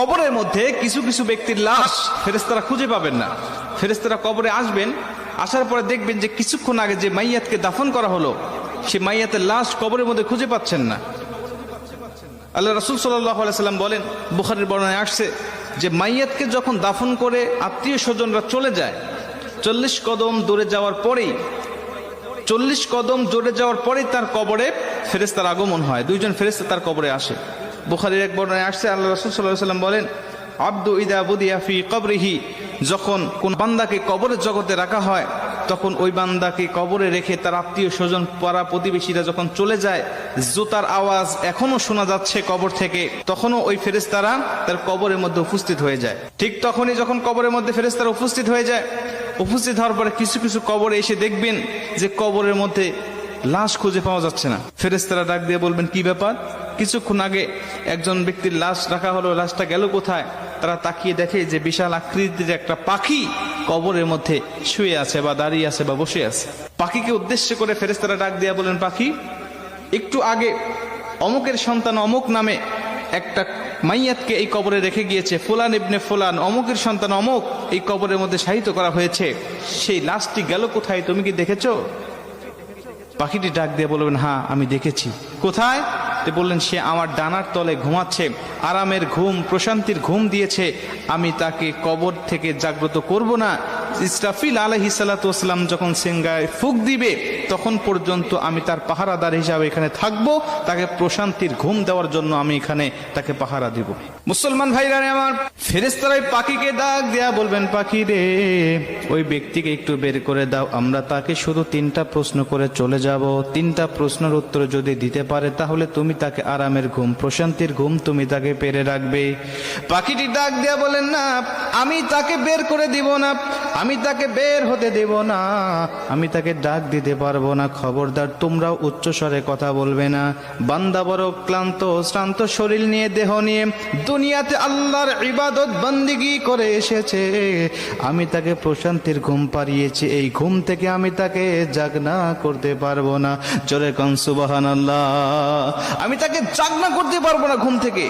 কবরের মধ্যে কিছু কিছু ব্যক্তির লাশ ফেরেশতারা খুঁজে পাবেন না। ফেরেশতারা কবরে আসবেন, আসার পরে দেখবেন যে কিছুক্ষণ আগে যে মাইয়াতকে দাফন করা হলো সে মাইয়াতের লাশ কবরের মধ্যে খুঁজে পাচ্ছেন না। আল্লাহ রাসূল সাল্লাল্লাহু আলাইহি সাল্লাম বলেন, বুখারীর বর্ণনায় আসছে যে মাইয়াতকে যখন দাফন করে আত্মীয় স্বজনরা চলে যায়, 40 কদম দূরে যাওয়ার পরেই তার কবরে ফেরেশতার আগমন হয়। দুইজন ফেরেশতা তার কবরে আসে। বুখারীর এক বর্ণনায় আসছে, আল্লাহ রাসূল সাল্লাল্লাহু আলাইহি সাল্লাম বলেন, আব্দু ইদা বুদিয়া ফি কবরিহি, যখন কোন বান্দাকে কবরের জগতে রাখা হয় তখন ওই বান্দাকে কবরে রেখে তার আত্মীয় স্বজন পাড়া প্রতিবেশীরা যখন চলে যায়, জুতার আওয়াজ এখনো শোনা যাচ্ছে কবর থেকে, তখনও ওই ফেরেশতারা তার কবরের মধ্যে উপস্থিত হয়ে যায়। ঠিক তখনই যখন কবরের মধ্যে ফেরেশতারা উপস্থিত হয়ে যায়, উপস্থিত হওয়ার পরে কিছু কিছু কবরে এসে দেখবেন যে কবরের মধ্যে লাশ খুঁজে পাওয়া যাচ্ছে না। ফেরেশতারা ডাক দিয়ে বলবেন, কি ব্যাপার? কিছুক্ষণ আগে একজন ব্যক্তির লাশ রাখা হলো, লাশটা গেল কোথায়? তারা তাকিয়ে দেখে যে বিশাল আকৃতির একটা পাখি কবরের মধ্যে শুয়ে আছে বা দাঁড়িয়ে আছে বা বসে আছে। পাখিকে উদ্দেশ্য করে ফেরেশতারা ডাক দিয়ে বলেন, পাখি, একটু আগে অমুকের সন্তান অমুক নামে একটা মাইয়াতকে এই কবরে রেখে গিয়েছে, ফুলান ইবনে ফুলান, অমুকের সন্তান অমুক এই কবরের মধ্যে শায়িত করা হয়েছে, সেই লাশটি গেল কোথায়? তুমি কি দেখেছো? পাখিটি ডাক দিয়ে বলবেন, হ্যাঁ আমি দেখেছি। কোথায়? বললেন, সে আমার ডানার তলে ঘুমাচ্ছে, আরামের ঘুম, প্রশান্তির ঘুম দিয়েছে, আমি তাকে কবর থেকে জাগ্রত করব না। ইসরাফিল আলাইহিস সালাতু ওয়াস সালাম যখন সিংহায় ফুঁক দিবে তখন পর্যন্ত আমি তার পাহারাদার হিসাবে এখানে থাকব, তাকে প্রশান্তির ঘুম দেওয়ার জন্য আমি এখানে তাকে পাহারা দিব। মুসলমান ভাইরা আমার, ফেরেশতারাই পাখিকে ডাক দেয়া বলবেন, পাখি রে, ওই ব্যক্তিকে একটু বের করে দাও, আমরা তাকে শুধু 3টা প্রশ্ন করে চলে যাব। 3টা প্রশ্নের উত্তর যদি দিতে পারে তাহলে তুমি তাকে আরামের ঘুম, প্রশান্তির ঘুম তুমি তাকে পেরে রাখবে। পাখিটি ডাক দেয়া বলেন, না, আমি তাকে বের করে দিব না, আমি তাকে বের হতে দেব না, আমি তাকে ডাক দিতে পারবো না। খবরদার তোমরাও উচ্চস্বরে কথা বলবে না। বান্দা বড় ক্লান্ত শ্রান্ত শরীর নিয়ে, দেহ নিয়ে দুনিয়াতে আল্লাহর ইবাদত বন্দেগী করে এসেছে, আমি তাকে প্রশান্তির ঘুম পাড়িয়েছি, এই ঘুম থেকে আমি তাকে জাগনা করতে পারবো না। জোরে কোন সুবহানাল্লাহ। আমি তাকে জাগনা করতে পারবো না ঘুম থেকে।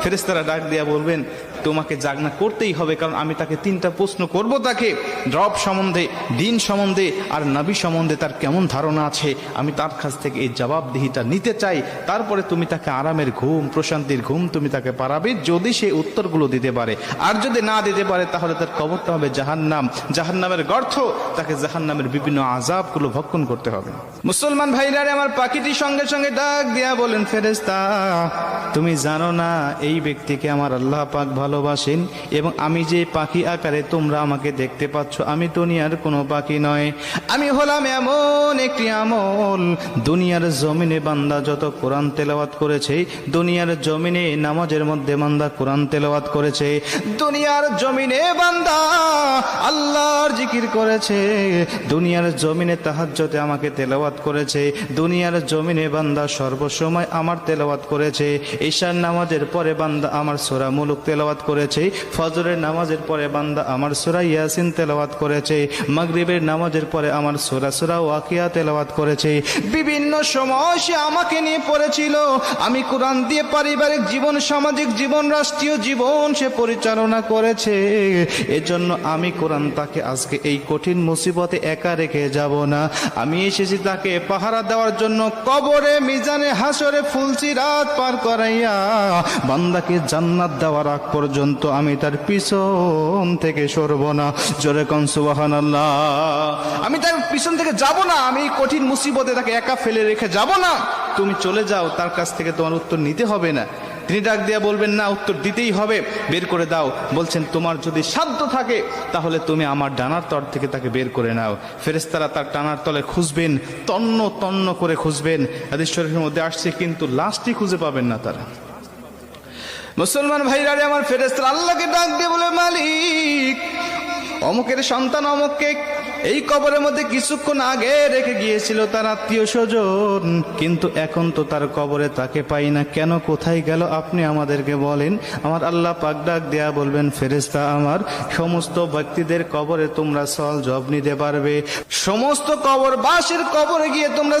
ফেরেশতারা ডাক দিয়া বলবেন, তোমাকে জাগনা করতেই হবে, কারণ আমি তাকে 3টা প্রশ্ন করব, তাকে রব সম্বন্ধে, দিন সম্বন্ধে আর নবী সম্বন্ধে তার কেমন ধারণা আছে, আমি তার কাছ থেকে এই জবাবদিহিটা নিতে চাই। তারপরে তুমি তাকে আরামের ঘুম, প্রশান্তির ঘুম তুমি তাকে পারাবে, যদি সে উত্তরগুলো দিতে পারে। আর যদি না দিতে পারে তাহলে তার কবরটা হবে জাহান্নাম, জাহান্নামের গর্ত, তাকে জাহান্নামের বিভিন্ন আযাবগুলো ভক্ষণ করতে হবে। মুসলমান ভাইরা আমার, পাখিটি সঙ্গে সঙ্গে ডাক দিয়া বলেন, ফেরেশতা, তুমি জানো না এই ব্যক্তিকে আমার আল্লাহ পাক ভালোবাসেন, এবং আমি যে পাখি আকারে তোমরা আমাকে দেখতে পাচ্ছ, আমি দুনিয়ার কোনো পাখি নয়, আমি হলাম এমন একটি আমল। দুনিয়ার জমিনে বান্দা যত কোরআন তেলাওয়াত করেছে, দুনিয়ার জমিনে নামাজের মধ্যে বান্দা কোরআন তেলাওয়াত করেছে, দুনিয়ার জমিনে বান্দা আল্লাহর জিকির করেছে, দুনিয়ার জমিনে তাহাজ্জুদে আমাকে তেলাওয়াত করেছে, দুনিয়ার জমিনে বান্দা সর্বসময় আমার তেলাওয়াত করেছে, ঈশার নামাজের পরে বান্দা আমার সূরা মুলুক তেলাওয়াত করেছে, ফজরের নামাজের পরে বান্দা আমার সূরা ইয়াসিন তেলাওয়াত করেছে, মাগরিবের নামাজের পরে আমার সূরা ওয়াকিয়া তেলাওয়াত করেছে। বিভিন্ন সময় সে আমাকে নিয়ে পড়েছিল, আমি কোরআন দিয়ে পারিবারিক জীবন, সামাজিক জীবন, রাষ্ট্রীয় জীবন সে পরিচালনা করেছে। এজন্য আমি কোরআন তাকে আজকে এই কঠিন মুসিবতে একা রেখে যাব না। আমি এসেছি তাকে পাহারা দেওয়ার জন্য, কবরে, মিজানে, হাসরে ফুলসিরাত পার করাইয়া বান্দাকে জান্নাত দেওয়ার আগ পর্যন্ত আমি তার পিছন থেকে সরব না। জোরে কোন সুবহানাল্লাহ। আমি তার পিছন থেকে যাব না, আমি কঠিন মুসিবতে তাকে একা ফেলে রেখে যাব না। তুমি চলে যাও, তার কাছ থেকে তোমার উত্তর নিতে হবে না। তিনি ডাক দিয়া বলবেন, না, উত্তর দিতেই হবে, বের করে দাও। বলছেন, তোমার যদি সাধ্য থাকে তাহলে তুমি আমার ডানার তল থেকে তাকে বের করে নাও। ফেরেশতারা তার ডানার তলে খুঁজবেন, তন্ন তন্ন করে খুঁজবেন। হাদিস শরীফের মধ্যে আসছে, কিন্তু লাশটি খুঁজে পাবেন না তারা। মুসলমান ভাইরা আমার, ফেরেশতারা আল্লাহকে ডাক দিয়ে বলে, মালিক, অমুকের সন্তান অমুককে এই কবরের মধ্যে কিছুক্ষণ আগে রেখে গিয়েছিল তার আত্মীয় স্বজন, কিন্তু এখন তো তার কবরে তাকে পাই না, কেন, কোথায় গেল, আপনি আমাদেরকে বলেন। আমার আল্লাহ পাক ডাক দেয়া বলবেন, ফেরেশতা আমার, সমস্ত ব্যক্তিদের কবরে তোমরা সওয়াল জবাব নিতে পারবে, সমস্ত কবরবাসীর কবরে গিয়ে তোমরা